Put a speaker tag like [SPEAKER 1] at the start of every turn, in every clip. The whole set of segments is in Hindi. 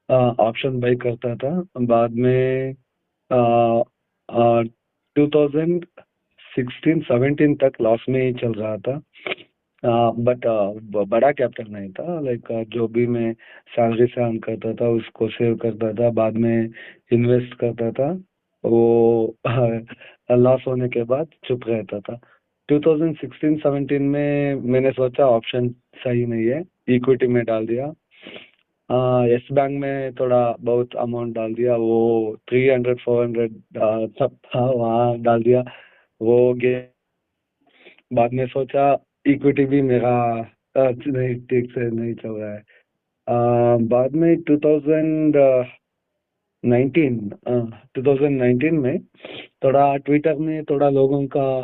[SPEAKER 1] ऑप्शन बाई करता था। बाद में 2016-17 तक लॉस में ही चल रहा था। बट बड़ा कैपिटल नहीं था। लाइक जो भी मैं सैलरी से अर्न करता था उसको सेव करता था, बाद में इन्वेस्ट करता था। वो लॉस होने के बाद चुप रहता था। 2016-17 में मैंने सोचा ऑप्शन सही नहीं है, इक्विटी में डाल दिया। यस बैंक में थोड़ा बहुत अमाउंट डाल दिया, वो 300-400 सब था, वहाँ डाल दिया। वो गे बाद में सोचा इक्विटी भी मेरा नहीं, ठीक से नहीं चल रहा है। बाद में 2019 में थोड़ा ट्विटर में थोड़ा लोगों का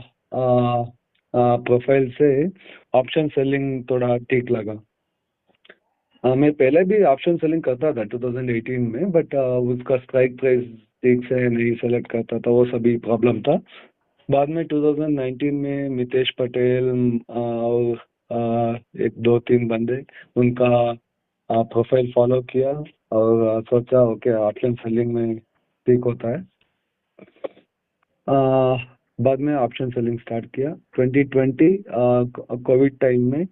[SPEAKER 1] प्रोफाइल से ऑप्शन सेलिंग थोड़ा ठीक लगा। मैं पहले भी ऑप्शन सेलिंग करता था 2018 में, बट उसका स्ट्राइक प्राइस ठीक से नहीं सेलेक्ट करता था, वो सभी प्रॉब्लम था। बाद में 2019 में मितेश पटेल और एक दो तीन बंदे, उनका प्रोफाइल फॉलो किया और सोचा ओके ऑप्शन सेलिंग में ठीक होता है। बाद में ऑप्शन सेलिंग स्टार्ट किया 2020 कोविड टाइम में।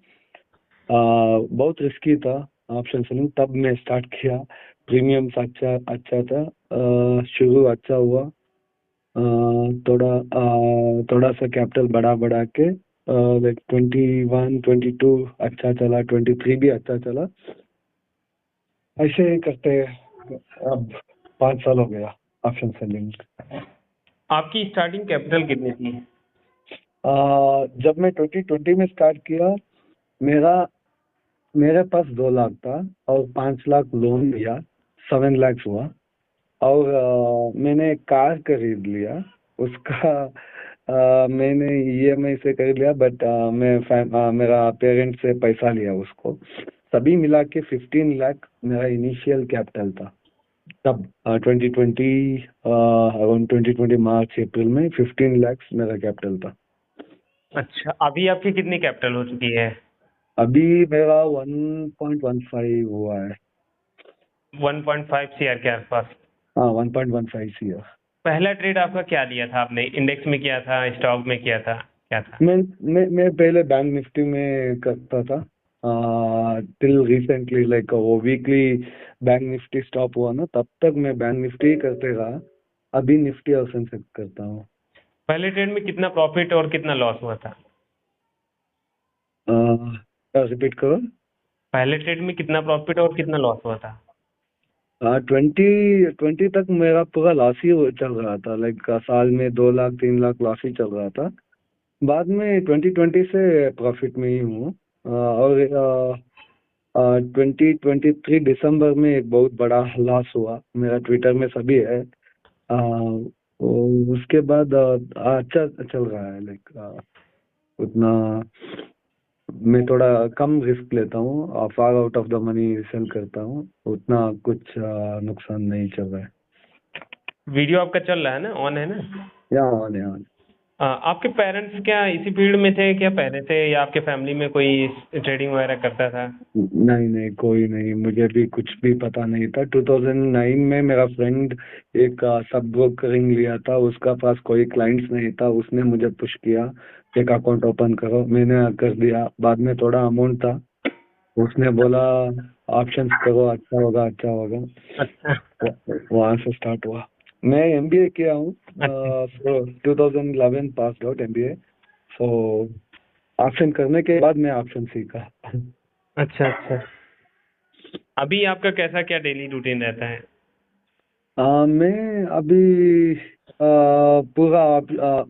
[SPEAKER 1] बहुत रिस्की था ऑप्शन सेलिंग, तब मैं स्टार्ट किया। प्रीमियम्स अच्छा अच्छा था, शुरू अच्छा हुआ। थोड़ा सा कैपिटल बढ़ा बढ़ा के लाइक 21 22 अच्छा चला, 23 भी अच्छा चला। ऐसे ही करते अब 5 साल हो गया ऑप्शन सेलिंग।
[SPEAKER 2] आपकी स्टार्टिंग कैपिटल कितनी थी?
[SPEAKER 1] जब मैं 2020 में स्टार्ट किया, मेरा मेरे पास 2 लाख था और 5 लाख लोन लिया, 7 लाख हुआ। और मैंने एक कार खरीद लिया, उसका मैंने ईएमआई से खरीद लिया, बट मेरा पेरेंट्स से पैसा लिया उसको। सभी मिला के 15 लाख मेरा इनिशियल कैपिटल था तब। 2020 अराउंड 2020 मार्च अप्रैल में 15 लाख मेरा कैपिटल था।
[SPEAKER 2] अच्छा, अभी आपकी कितनी कैपिटल हो चुकी है?
[SPEAKER 1] अभी मेरा 1.15 हुआ है।
[SPEAKER 2] 1.5 सीआर के आसपास।
[SPEAKER 1] हाँ, 1.15 सी।
[SPEAKER 2] पहला ट्रेड आपका क्या लिया था आपने? इंडेक्स में किया था, स्टॉक में किया था, क्या था?
[SPEAKER 1] मैं पहले बैंक निफ्टी में करता था टिल रिसेंटली। लाइक वो वीकली बैंक निफ्टी स्टॉप हुआ ना, तब तक मैं बैंक निफ्टी ही करते रहा। अभी निफ्टी और सेंसेक्स करता हूँ।
[SPEAKER 2] पहले ट्रेड में कितना प्रॉफिट और कितना लॉस हुआ था?
[SPEAKER 1] रिपीट करो।
[SPEAKER 2] पहले ट्रेड में कितना प्रॉफिट और कितना लॉस हुआ था?
[SPEAKER 1] 2020 तक मेरा पूरा लॉस ही चल रहा था। लाइक साल में 2 लाख 3 लाख लॉस ही चल रहा था। बाद में 2020 से प्रॉफिट में ही हूँ। और 2023 दिसंबर में एक बहुत बड़ा लॉस हुआ, मेरा ट्विटर में सभी है। उसके बाद अच्छा चल रहा है। लाइक उतना मैं थोड़ा कम रिस्क लेता हूँ, far out of the money sell करता हूँ, उतना कुछ नुकसान नहीं चल रहा है।
[SPEAKER 2] वीडियो आपका चल रहा है ना, ऑन है ना?
[SPEAKER 1] यहाँ
[SPEAKER 2] आपके पेरेंट्स क्या इसी फील्ड में थे क्या पहले से, या आपके फैमिली में कोई ट्रेडिंग वगैरह करता था?
[SPEAKER 1] नहीं नहीं, कोई नहीं, मुझे भी कुछ भी पता नहीं था। 2009 में मेरा फ्रेंड एक सब ब्रोकरिंग लिया था, उसका पास कोई क्लाइंट्स नहीं था, उसने मुझे पुश किया एक अकाउंट ओपन करो, मैंने कर दिया। बाद में थोड़ा अमाउंट था, उसने बोला ऑप्शंस करो, अच्छा होगा अच्छा होगा।
[SPEAKER 2] अच्छा।
[SPEAKER 1] वहाँ से स्टार्ट हुआ। मैं एमबीए किया हूँ,
[SPEAKER 2] अच्छा।
[SPEAKER 1] 2011 pass out MBA. So option करने के बाद मैं ऑप्शन सीखा।
[SPEAKER 2] अच्छा। अच्छा, अभी आपका कैसा क्या डेली रूटीन रहता है?
[SPEAKER 1] मैं अभी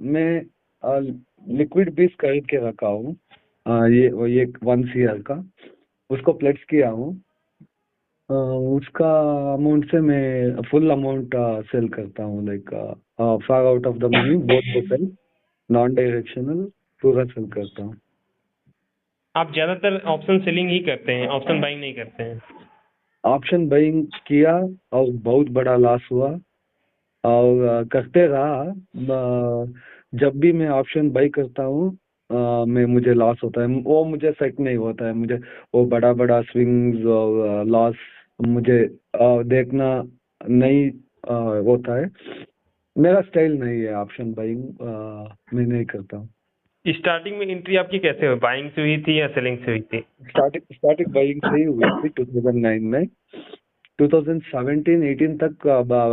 [SPEAKER 1] मैं लिक्विड पीस खरीद के रखा हूँ। ये 1 ईयर का, उसको प्लेट्स किया हूँ। उसका अमाउंट से मैं फुल अमाउंट सेल करता हूँ। Like far out of the money both the sell, non directional, पूरा सेल करता हूँ।
[SPEAKER 2] आप ज्यादातर ऑप्शन सेलिंग ही करते हैं, ऑप्शन बाइंग नहीं करते हैं?
[SPEAKER 1] ऑप्शन बाइंग किया और बहुत बड़ा लॉस हुआ, और करते रहा। जब भी मैं ऑप्शन बाई करता हूँ मैं मुझे लॉस होता है, वो मुझे सेट नहीं होता है। मुझे वो बड़ा बड़ा स्विंग्स और लॉस मुझे देखना नहीं होता है। मेरा स्टाइल नहीं है ऑप्शन बाइंग, मैं नहीं करता हूँ।
[SPEAKER 2] स्टार्टिंग में एंट्री आपकी कैसे हुई, बाइंग से हुई थी या सेलिंग से हुई थी?
[SPEAKER 1] स्टार्टिंग स्टार्टिंग बाइंग से ही हुई थी 2009 में। 2017-18 तक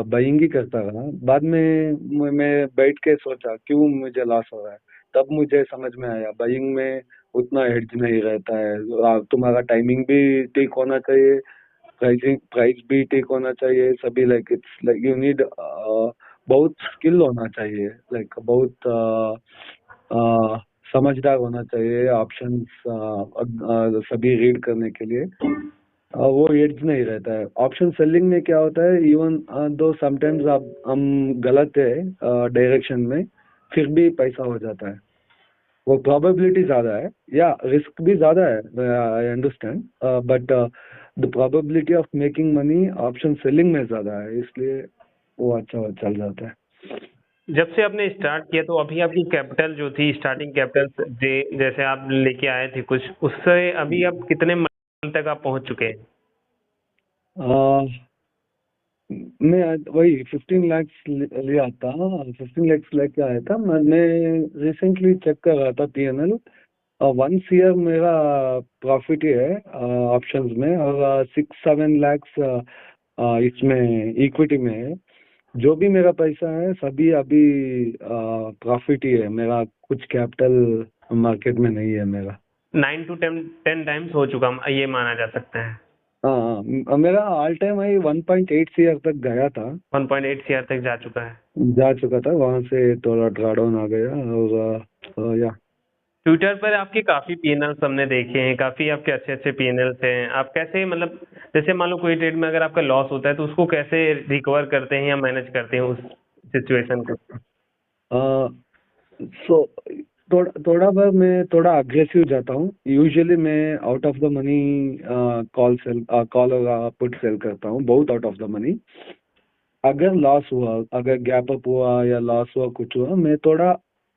[SPEAKER 1] बाइंग ही करता रहा। बाद में मैं बैठ के सोचा क्यों मुझे लॉस हो रहा है। तब मुझे समझ में आया बाइंग में उतना एड्ज नहीं रहता है। तुम्हारा टाइमिंग भी ठीक होना चाहिए, प्राइस भी ठीक होना चाहिए, सभी like it's like you need बहुत स्किल होना चाहिए, लाइक बहुत समझदार होना चाहिए ऑप्शंस सभी रीड करने के लिए। वो एड्ज नहीं रहता है। ऑप्शन सेलिंग में क्या होता है, इवन दो समटाइम्स आप हम गलत है डायरेक्शन में, फिर भी पैसा हो जाता है। वो प्रोबेबिलिटी ज्यादा है या रिस्क भी ज्यादा है, I understand, but the probability of making money option selling में ज्यादा है, इसलिए वो अच्छा चल जाता है।
[SPEAKER 2] जब से आपने स्टार्ट किया तो अभी आपकी कैपिटल जो थी, स्टार्टिंग कैपिटल जैसे आप लेके आए थे कुछ, उससे अभी आप कितने मंथ तक आप पहुंच चुके हैं?
[SPEAKER 1] मैं वही 15 लैक्स लिया था, 15 लैक्स लेके आया था। मैं रिसेंटली चेक कर रहा था PNL। 1 ईयर मेरा प्रॉफिट ही है ऑप्शंस में, और 6-7 लैक्स इसमें इक्विटी में है। जो भी मेरा पैसा है सभी अभी प्रॉफिट ही है मेरा, कुछ कैपिटल मार्केट में नहीं है मेरा।
[SPEAKER 2] 9 to 10 टाइम्स हो चुका, ये माना जा सकता है।
[SPEAKER 1] हाँ, मेरा ऑल टाइम हाई 1.8 CR तक गया था।
[SPEAKER 2] 1.8 CR तक जा चुका है।
[SPEAKER 1] जा चुका था, वहां से थोड़ा ड्रॉडाउन आ गया, और या
[SPEAKER 2] ट्विटर पर आपके काफी पीएनएल्स हमने देखे हैं, काफी आपके अच्छे अच्छे पीएनएल्स हैं। आप कैसे, मतलब जैसे मान लो कोई ट्रेड में अगर आपका लॉस होता है तो उसको कैसे रिकवर करते हैं या मैनेज करते हैं उस सिचुएशन को?
[SPEAKER 1] सो थोड़ा बार मैं थोड़ा अग्रेसिव जाता हूँ। यूजुअली मैं out of the money call और पुट सेल करता हूँ, बहुत आउट ऑफ द मनी। अगर लॉस हुआ, अगर गैप अप हुआ या लॉस हुआ, कुछ हुआ, मैं थोड़ा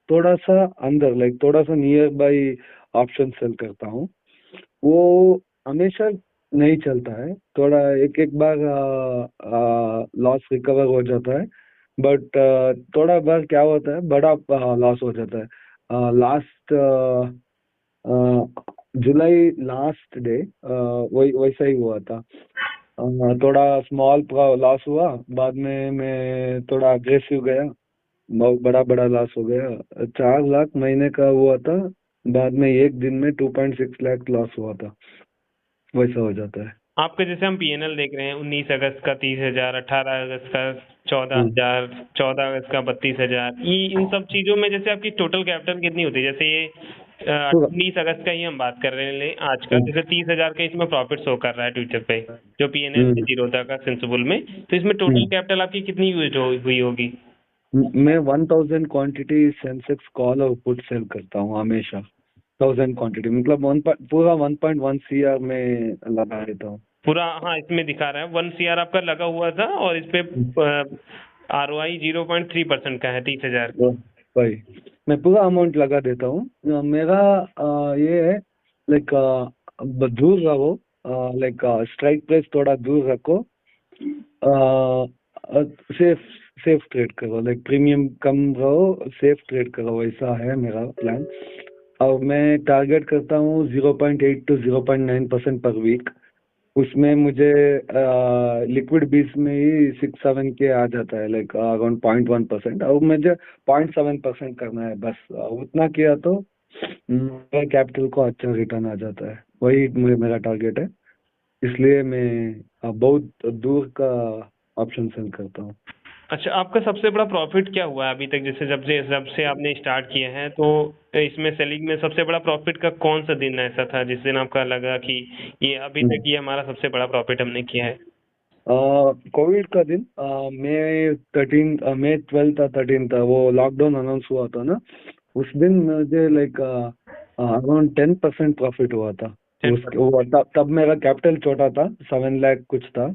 [SPEAKER 1] थोड़ा सा अंदर, लाइक थोड़ा सा नियर बाई ऑप्शन सेल करता हूँ। वो हमेशा नहीं चलता है, थोड़ा एक एक बार लॉस रिकवर हो जाता है, बट थोड़ा बार क्या होता है, बड़ा लॉस हो जाता है। लास्ट जुलाई लास्ट डे वही वैसा ही हुआ था। थोड़ा स्मॉल लॉस हुआ, बाद में मैं थोड़ा अग्रेसिव गया, बहुत बड़ा बड़ा लॉस हो गया। 4 लाख महीने का हुआ था, बाद में एक दिन में 2.6 लाख लॉस हुआ था, वैसा हो जाता है।
[SPEAKER 2] आपके जैसे हम पीएनएल देख रहे हैं, 19 अगस्त का 30,000, 18 अगस्त का चौदह
[SPEAKER 1] हम्म।
[SPEAKER 2] हजार 14 अगस्त का 32,000, ये इन सब चीजों में जैसे आपकी टोटल कैपिटल कितनी होती है? जैसे ये
[SPEAKER 1] पूरा
[SPEAKER 2] 19 अगस्त का ही हम बात कर रहे हैं आज का,
[SPEAKER 1] हम्म,
[SPEAKER 2] जैसे 30,000 का इसमें प्रॉफिट शो कर रहा है ट्विटर पे, जो पीएनएल में
[SPEAKER 1] हम्म,
[SPEAKER 2] जीरो था का सेंसिबल में, तो इसमें टोटल
[SPEAKER 1] हम्म।
[SPEAKER 2] कैपिटल आपकी कितनी यूज हुई होगी?
[SPEAKER 1] मैं 1000 क्वांटिटी सेंसेक्स कॉल और पुट सेल करता हूँ हमेशा। 1000 क्वांटिटी मतलब पूरा 1.1 CR में लगा देता हूँ।
[SPEAKER 2] पूरा, हाँ इसमें दिखा रहा है 1 CR आपका लगा हुआ था, और इस पे ROI 0.3% का है 30,000।
[SPEAKER 1] वो- वही मैं पूरा अमाउंट लगा देता हूँ। मेरा ये है, लाइक दूर रहो, लाइक स्ट्राइक प्राइस थोड़ा दूर रखो, सेफ सेफ ट्रेड करो, लाइक प्रीमियम कम रहो, सेफ ट्रेड करो, वैसा है मेरा प्लान। और मैं टारगेट करता हूँ 0.8 to 0.9% पर वीक। उसमें मुझे लिक्विड बीस में ही 6-7 के आ जाता है, लाइक अराउंड 0.1%, और मुझे 0.7% करना है बस। उतना किया तो मेरे कैपिटल को अच्छा रिटर्न आ जाता है, वही मेरा टारगेट है। इसलिए मैं बहुत दूर का ऑप्शन सेल करता हूँ।
[SPEAKER 2] अच्छा, आपका सबसे बड़ा प्रॉफिट क्या हुआ है अभी तक? जैसे जब से आपने स्टार्ट किया है, तो इसमें सेलिंग में सबसे बड़ा प्रॉफिट का कौन सा दिन ऐसा था जिस दिन आपका लगा कि ये अभी तक ये हमारा सबसे बड़ा प्रॉफिट हमने किया है?
[SPEAKER 1] कोविड का दिन, मई 12 था, 13 था, वो लॉकडाउन अनाउंस हुआ था ना, उस दिन मुझे लाइक अराउंड 10% प्रॉफिट हुआ था। तब मेरा कैपिटल छोटा था, 7 लाख कुछ था।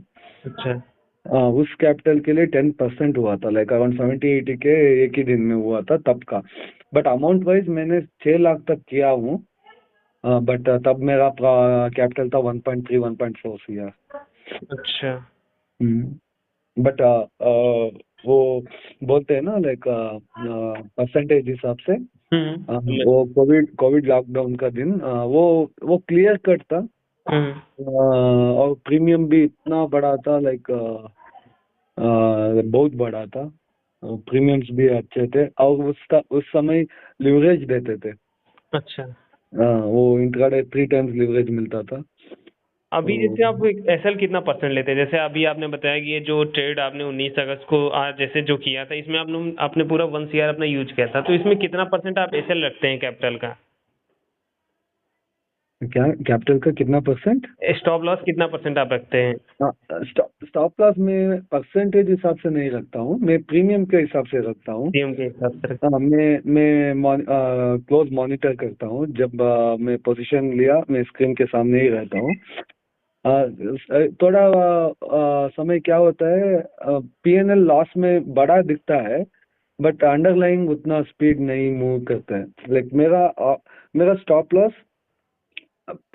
[SPEAKER 2] अच्छा।
[SPEAKER 1] उस कैपिटल के लिए 10% हुआ था, लाइक अराउंड 70-80 के एक ही दिन में हुआ था तब का। बट अमाउंट वाइज मैंने 6 लाख तक किया हूँ, बट तब मेरा कैपिटल था 1.3-1.4 CR।
[SPEAKER 2] अच्छा।
[SPEAKER 1] बट वो बोलते हैं ना लाइक परसेंटेज हिसाब से
[SPEAKER 2] समझ।
[SPEAKER 1] वो कोविड कोविड लॉकडाउन का दिन वो क्लियर कट था।
[SPEAKER 2] हम्म।
[SPEAKER 1] और प्रीमियम भी इतना बड़ा था लाइक बहुत बड़ा था। प्रीमियम्स भी अच्छे थे और उस समय लिवरेज देते थे।
[SPEAKER 2] अच्छा।
[SPEAKER 1] वो इंट्राडे 3 टाइम्स लिवरेज मिलता था।
[SPEAKER 2] अभी
[SPEAKER 1] तो
[SPEAKER 2] जैसे आप एसएल कितना परसेंट लेते हैं? जैसे अभी आपने बताया कि ये जो ट्रेड आपने 19 अगस्त को आज जैसे जो किया था, इसमें आपने पूरा 1 CR अपना यूज किया था, तो इसमें कितना परसेंट आप एसएल रखते हैं कैपिटल का?
[SPEAKER 1] क्या कैपिटल का कितना परसेंट?
[SPEAKER 2] स्टॉप लॉस कितना परसेंट आप रखते हैं?
[SPEAKER 1] स्टॉप लॉस में परसेंटेज हिसाब से नहीं रखता हूँ, मैं प्रीमियम के हिसाब से रखता हूँ।
[SPEAKER 2] पीएम के हिसाब से
[SPEAKER 1] मैं क्लोज मॉनिटर करता हूँ। जब मैं पोजीशन लिया मैं स्क्रीन के सामने ही रहता हूँ। थोड़ा समय क्या होता है, पीएनएल लॉस में बड़ा दिखता है बट अंडरलाइंग उतना स्पीड नहीं मूव करता है। लाइक मेरा स्टॉप लॉस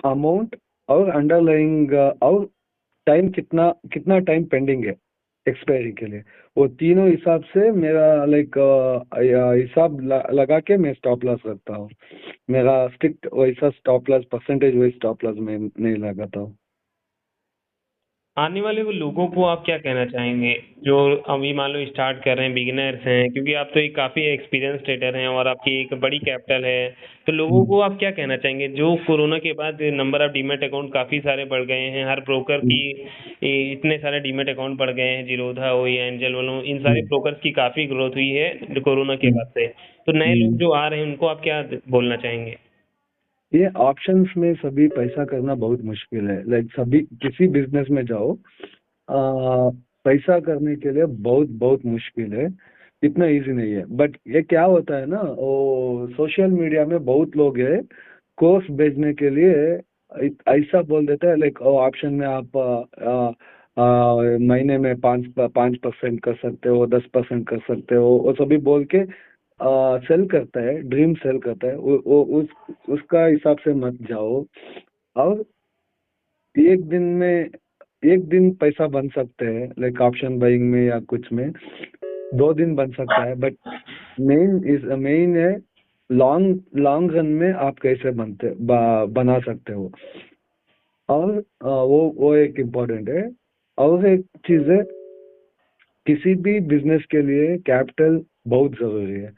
[SPEAKER 1] अमाउंट और अंडरलाइंग और टाइम कितना कितना टाइम पेंडिंग है एक्सपायरी के लिए, वो तीनों हिसाब से मेरा लाइक हिसाब लगा के मैं स्टॉप लॉस रखता हूँ। मेरा स्ट्रिक्ट वैसा stop loss percentage wise stop loss में नहीं लगाता हूँ।
[SPEAKER 2] आने वाले वो लोगों को आप क्या कहना चाहेंगे जो अभी मान लो स्टार्ट कर रहे हैं, बिगिनर्स हैं, क्योंकि आप तो एक काफ़ी एक्सपीरियंस ट्रेडर हैं और आपकी एक बड़ी कैपिटल है, तो लोगों को आप क्या कहना चाहेंगे जो कोरोना के बाद नंबर ऑफ डीमैट अकाउंट काफ़ी सारे बढ़ गए हैं, हर ब्रोकर की इतने सारे डीमैट अकाउंट बढ़ गए हैं, जीरोधा हो या एंजल वालों, इन सारे ब्रोकर्स की काफ़ी ग्रोथ हुई है कोरोना के बाद से, तो नए लोग जो आ रहे हैं उनको आप क्या बोलना चाहेंगे?
[SPEAKER 1] ये ऑप्शंस में सभी पैसा करना बहुत मुश्किल है। लाइक सभी किसी बिजनेस में जाओ, पैसा करने के लिए बहुत बहुत मुश्किल है, इतना इजी नहीं है। बट ये क्या होता है ना, वो सोशल मीडिया में बहुत लोग हैं कोर्स बेचने के लिए ऐसा बोल देता है लाइक ऑप्शन में आप महीने में 5% कर सकते हो, 10% कर सकते हो, वो सभी बोल के सेल करता है, ड्रीम सेल करता है। वो उसका हिसाब से मत जाओ। और एक दिन पैसा बन सकते हैं लाइक ऑप्शन बाइंग में या कुछ में, 2 दिन बन सकता है। बट मेन है लॉन्ग लॉन्ग रन में आप कैसे बना सकते हो। और वो एक इम्पोर्टेंट है। और एक चीज है, किसी भी बिजनेस के लिए कैपिटल बहुत जरूरी है।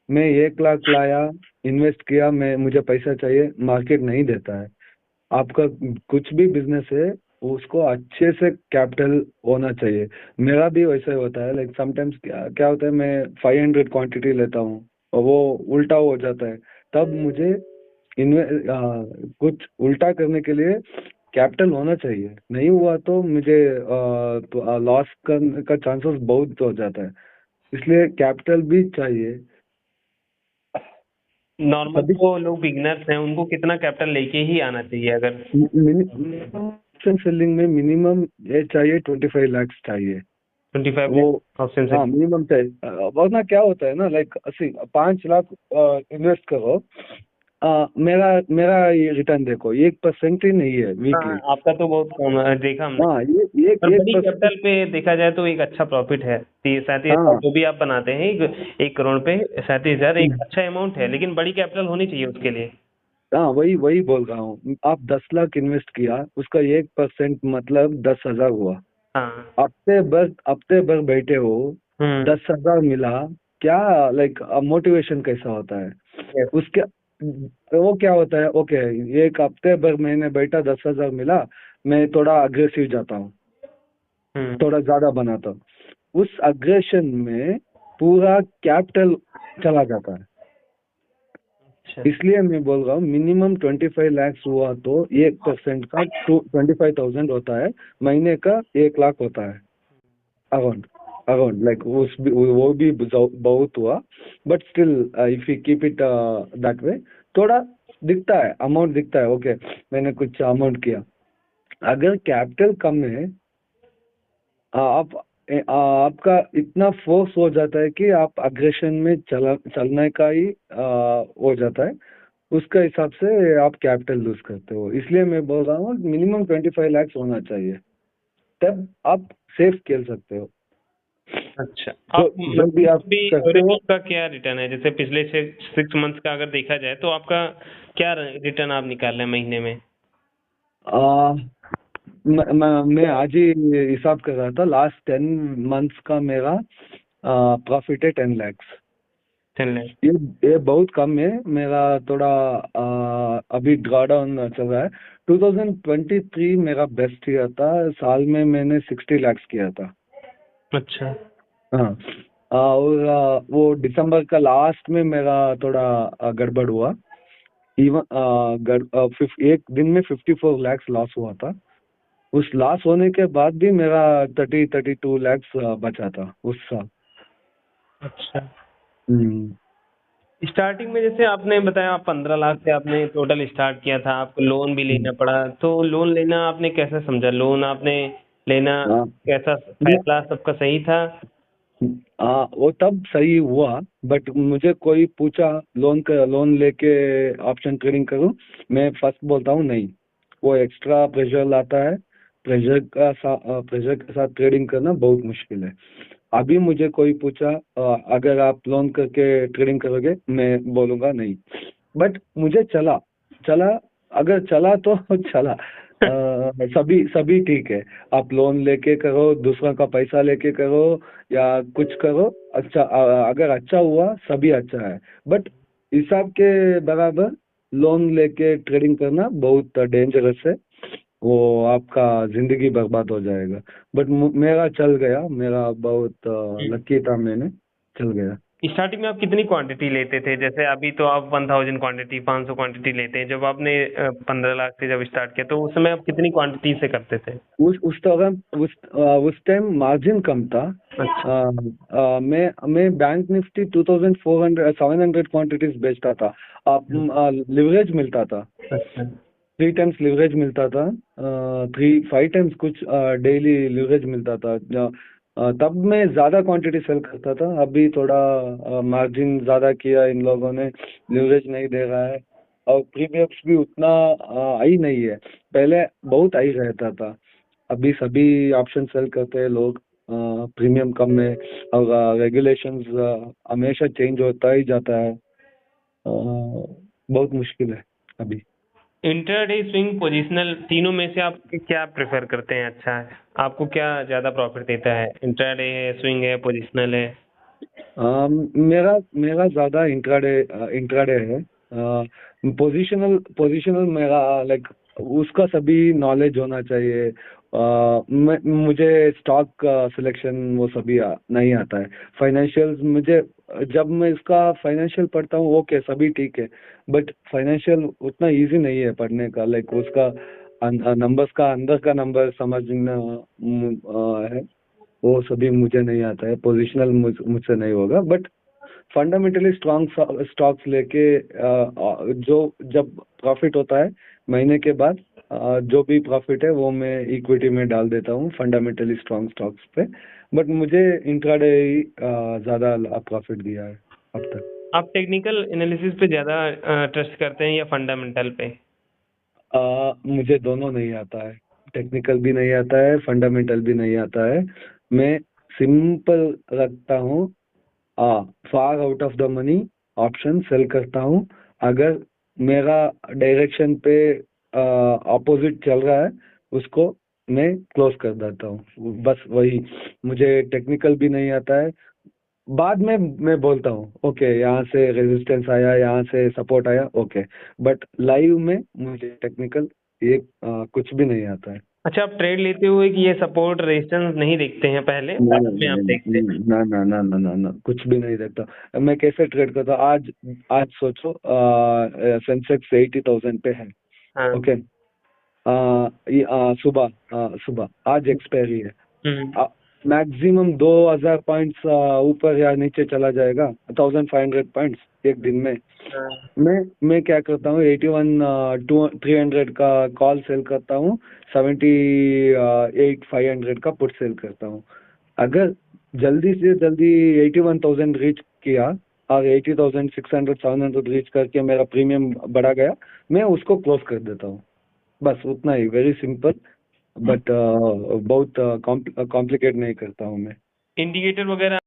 [SPEAKER 1] मैं 1 लाख लाया, इन्वेस्ट किया, मैं मुझे पैसा चाहिए, मार्केट नहीं देता है। आपका कुछ भी बिजनेस है उसको अच्छे से कैपिटल होना चाहिए। मेरा भी वैसा ही होता है। लाइक समटाइम्स क्या होता है, मैं 500 क्वांटिटी लेता हूँ और वो उल्टा हो जाता है। तब मुझे कुछ उल्टा करने के लिए कैपिटल होना चाहिए। नहीं हुआ तो मुझे लॉस करने का चांसेस बहुत हो जाता है, इसलिए कैपिटल भी चाहिए
[SPEAKER 2] नॉर्मल
[SPEAKER 1] सभी।
[SPEAKER 2] जो लोग बिगिनर्स हैं उनको कितना कैपिटल लेके ही आना चाहिए अगर?
[SPEAKER 1] ऑप्शन सेलिंग में मिनिमम ये चाहिए, 25 लाख चाहिए।
[SPEAKER 2] 25 लाख
[SPEAKER 1] वो
[SPEAKER 2] ऑप्शन से?
[SPEAKER 1] हाँ मिनिमम चाहिए। वरना क्या होता है ना, लाइक 5 लाख इन्वेस्ट करो, मेरा मेरा ये रिटर्न देखो 1% ही नहीं है
[SPEAKER 2] हाँ,
[SPEAKER 1] वीकली।
[SPEAKER 2] आपका तो बहुत कम है, देखा हमने।
[SPEAKER 1] हाँ ये
[SPEAKER 2] पर
[SPEAKER 1] एक
[SPEAKER 2] बड़ी
[SPEAKER 1] परसेंट
[SPEAKER 2] कैपिटल पे देखा जाए तो एक अच्छा प्रॉफिट है। 37,000
[SPEAKER 1] हाँ
[SPEAKER 2] जो भी आप बनाते हैं, 1 करोड़ पे 37,000 एक अच्छा अमाउंट है, लेकिन बड़ी कैपिटल होनी चाहिए उसके लिए।
[SPEAKER 1] हाँ वही वही बोल रहा हूँ। आप 10 लाख इन्वेस्ट किया, उसका 1% मतलब 10,000 हुआ।
[SPEAKER 2] हाँ।
[SPEAKER 1] हफ्ते भर बैठे हो,
[SPEAKER 2] हम्म।
[SPEAKER 1] 10,000 मिला, क्या लाइक मोटिवेशन कैसा होता है
[SPEAKER 2] यस।
[SPEAKER 1] उसके। वो क्या होता है, ओके एक हफ्ते भर मैंने बैठा, 10,000 मिला, मैं थोड़ा अग्रेसिव जाता हूँ,
[SPEAKER 2] हम्म।
[SPEAKER 1] थोड़ा ज्यादा बनाता हूँ। उस अग्रेशन में पूरा कैपिटल चला जाता है।
[SPEAKER 2] अच्छा।
[SPEAKER 1] इसलिए मैं बोल रहा हूँ मिनिमम 25 लाख हुआ तो 1% का 25,000 होता है, महीने का 1 लाख होता है। अराउंड अराउंड लाइक वो भी बहुत हुआ। But still if you keep it that way, थोड़ा दिखता है, अमाउंट दिखता है, ओके मैंने कुछ अमाउंट किया। अगर कैपिटल कम है, आप आपका इतना फोर्स हो जाता है कि आप अग्रेशन में चलने का ही हो जाता है। उसका हिसाब से आप कैपिटल लूज करते हो। इसलिए मैं बोल रहा हूँ मिनिमम 25 लाख होना चाहिए। तब आप सेफ खेल सकते हो।
[SPEAKER 2] अच्छा,
[SPEAKER 1] जो
[SPEAKER 2] आप
[SPEAKER 1] जो भी
[SPEAKER 2] मतलब
[SPEAKER 1] आप
[SPEAKER 2] अभी
[SPEAKER 1] करते हो।
[SPEAKER 2] एवरेज का क्या रिटर्न है? जैसे पिछले से 6 मंथ्स का अगर देखा जाए तो आपका क्या रिटर्न आप निकाल रहे हैं महीने में?
[SPEAKER 1] आ, मैं आज ही हिसाब कर रहा था, लास्ट 10 मंथ्स का मेरा प्रॉफिट है 10 lakhs।
[SPEAKER 2] 10 लाख।
[SPEAKER 1] ये बहुत कम है मेरा, थोड़ा अभी ड्रॉ डाउन चल रहा है। 2023 मेरा बेस्ट ईयर था, साल में मैंने 60 lakhs किया था।
[SPEAKER 2] अच्छा।
[SPEAKER 1] हाँ। और वो दिसंबर का लास्ट में मेरा थोड़ा गड़बड़ हुआ। इवन एक दिन में 54 lakhs लॉस हुआ था। उस लॉस होने के बाद भी मेरा 32 lakhs बचा था उस साल।
[SPEAKER 2] अच्छा,
[SPEAKER 1] हम्म।
[SPEAKER 2] स्टार्टिंग में जैसे आपने बताया आप 15 लाख से आपने टोटल स्टार्ट किया था, आपको लोन भी लेना पड़ा, तो लोन लेना आपने कैसे समझा? लोन आपने लेना
[SPEAKER 1] हाँ।
[SPEAKER 2] कैसा, फैसला सबका सही था?
[SPEAKER 1] वो तब सही हुआ, बट मुझे कोई पूछा लोन लेके ऑप्शन ट्रेडिंग करूं, मैं फर्स्ट बोलता हूँ नहीं। वो एक्स्ट्रा प्रेशर लाता है। प्रेशर के साथ ट्रेडिंग करना बहुत मुश्किल है। अभी मुझे कोई पूछा अगर आप लोन करके ट्रेडिंग करोगे, मैं बोलूंगा नहीं। बट मुझे चला चला अगर चला तो चला। सभी सभी ठीक है। आप लोन लेके करो, दूसरों का पैसा लेके करो या कुछ करो, अच्छा अगर अच्छा हुआ सभी अच्छा है। बट हिसाब के बराबर लोन लेके ट्रेडिंग करना बहुत डेंजरस है। वो आपका जिंदगी बर्बाद हो जाएगा। बट मेरा चल गया, मेरा बहुत लकी था, मैंने चल गया।
[SPEAKER 2] स्टार्टिंग में आप कितनी क्वांटिटी लेते थे? जैसे अभी तो आप 1000 क्वांटिटी, 500 क्वांटिटी लेते हैं। जब आपने 15 लाख से जब स्टार्ट किया तो उस समय आप कितनी क्वांटिटी से करते थे?
[SPEAKER 1] उस दौरान उस टाइम मार्जिन कम था।
[SPEAKER 2] अच्छा।
[SPEAKER 1] मैं बैंक निफ्टी 2400 700 क्वांटिटीज बेचता था। आप लिवरेज मिलता था,
[SPEAKER 2] अच्छा।
[SPEAKER 1] 3 times लिवरेज मिलता था। 5 times कुछ डेली लिवरेज मिलता था। तब मैं ज़्यादा क्वांटिटी सेल करता था। अभी थोड़ा मार्जिन ज़्यादा किया इन लोगों ने, लिवरेज नहीं दे रहा है। और प्रीमियम्स भी उतना हाई नहीं है, पहले बहुत हाई रहता था। अभी सभी ऑप्शन सेल करते हैं लोग, प्रीमियम कम है। और रेगुलेशंस हमेशा चेंज होता ही जाता है। बहुत मुश्किल है अभी।
[SPEAKER 2] इंट्राडे, स्विंग, पोजिशनल, तीनों में से आप क्या प्रेफर करते हैं? अच्छा है, आपको क्या ज़्यादा प्रॉफिट देता है? इंट्राडे है, स्विंग है, पोजिशनल है?
[SPEAKER 1] मेरा मेरा ज़्यादा इंट्राडे इंट्राडे है। पोजीशनल पोजीशनल मेरा लाइक उसका सभी नॉलेज होना चाहिए। मुझे स्टॉक सिलेक्शन वो सभी नहीं आता है। फाइनेंशियल्स मुझे, जब मैं इसका फाइनेंशियल पढ़ता हूँ ओके सभी ठीक है, बट फाइनेंशियल उतना इजी नहीं है पढ़ने का। लाइक उसका नंबर्स का अंदर का नंबर समझना है, वो सभी मुझे नहीं आता है। पोजिशनल मुझसे नहीं होगा। बट फंडामेंटली स्ट्रॉन्ग स्टॉक्स लेके जो जब प्रॉफिट होता है महीने के बाद, जो भी प्रॉफिट है वो मैं इक्विटी में डाल देता हूँ फंडामेंटली स्ट्रॉन्ग स्टॉक्स पे। बट मुझे इंट्राडे ही ज़्यादा प्रॉफिट दिया है अब तक।
[SPEAKER 2] आप टेक्निकल एनालिसिस पे ज़्यादा ट्रस्ट करते हैं या फंडामेंटल पे?
[SPEAKER 1] मुझे दोनों नहीं आता है, टेक्निकल भी नहीं आता है, फंडामेंटल भी नहीं आता है। मैं सिंपल रखता हूँ। Far out of the money option sell करता हूँ। अगर मेरा डायरेक्शन पे अपोजिट चल रहा है, उसको मैं क्लोज कर देता हूँ, बस वही। मुझे टेक्निकल भी नहीं आता है। बाद में मैं बोलता हूँ ओके यहाँ से रेजिस्टेंस आया, यहाँ से सपोर्ट आया, ओके। बट लाइव में मुझे टेक्निकल ये कुछ भी नहीं आता है।
[SPEAKER 2] अच्छा, आप ट्रेड लेते हुए कि ये सपोर्ट रेजिस्टेंस नहीं देखते हैं, पहले बाद में आप देखते हैं?
[SPEAKER 1] ना ना ना ना ना ना, कुछ भी नहीं देखता मैं। कैसे ट्रेड करता हूँ? आज आज सोचो सेंसेक्स 80,000 पे है,
[SPEAKER 2] हाँ।
[SPEAKER 1] ओके। सुबह सुबह आज एक्सपायरी है।
[SPEAKER 2] हम्म।
[SPEAKER 1] मैक्सिमम 2,000 पॉइंट्स ऊपर या नीचे चला जाएगा, 1,500 पॉइंट्स एक दिन में।
[SPEAKER 2] हाँ।
[SPEAKER 1] मैं क्या करता हूँ, 81 300 का कॉल सेल करता हूँ, 78 500 का पुट सेल करता हूँ। अगर जल्दी से जल्दी 81,000 रीच किया और 80,600 700 रीच करके मेरा प्रीमियम बढ़ा गया, मैं उसको क्लोज कर देता हूँ। बस उतना ही, वेरी सिंपल। बट बहुत कॉम्प्लिकेट नहीं करता हूँ मैं।
[SPEAKER 2] इंडिकेटर वगैरह